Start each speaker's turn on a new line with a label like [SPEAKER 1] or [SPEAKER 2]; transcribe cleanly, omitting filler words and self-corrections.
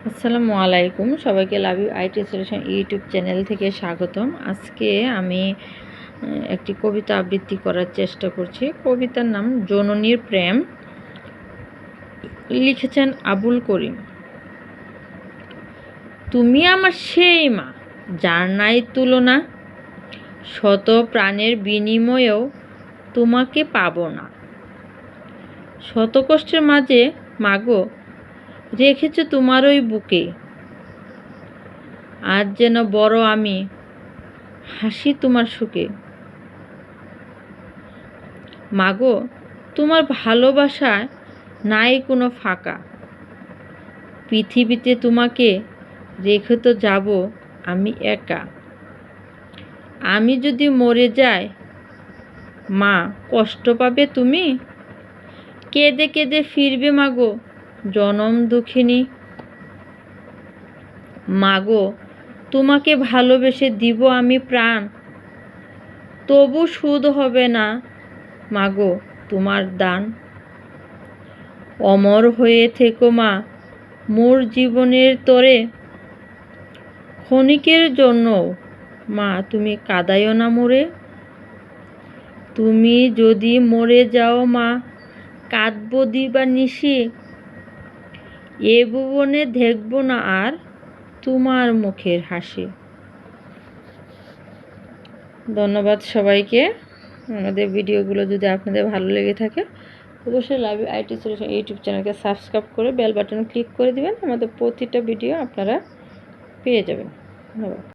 [SPEAKER 1] আসসালামু আলাইকুম, সবাইকে love you IT solution YouTube channel থেকে স্বাগতম। আজকে আমি একটি কবিতা আবৃত্তি করার চেষ্টা করছি। কবিতার নাম জননীর প্রেম, লিখেছেন আবুল করিম। তুমি আমার সেই মা, যার নাই তুলনা, শত প্রাণের বিনিময়েও তোমাকে পাবো না। শত কষ্টের মাঝে মাগো রেখেছে তোমার ওই বুকে, আজ যেন বড় আমি হাসি তোমার সুখে। মাগো তোমার ভালোবাসায় নাই কোনো ফাঁকা, পৃথিবীতে তোমাকে রেখে তো যাব আমি একা। আমি যদি মরে যাই মা, কষ্ট পাবে তুমি, কেঁদে কেঁদে ফিরবে মাগো জনম দুঃখিনী। মাগো তোমাকে ভালোবেসে দিব আমি প্রাণ, তবু সুদ হবে না মাগো তোমার দান। অমর হয়ে থেকো মা মোর জীবনের তরে, ক্ষণিকের জন্য মা তুমি কাঁদাইও না মোরে। তুমি যদি মরে যাও মা, কাঁদবো দিবা নিশি, এ ভুবনে দেখব না আর তোমার মুখের হাসি। ধন্যবাদ সবাইকে। আমাদের ভিডিওগুলো যদি আপনাদের ভালো লেগে থাকে অবশ্যই love you IT solution YouTube চ্যানেলকে সাবস্ক্রাইব করে বেল বাটন ক্লিক করে দিবেন। আমাদের প্রতিটা ভিডিও আপনারা পেয়ে যাবেন। ধন্যবাদ।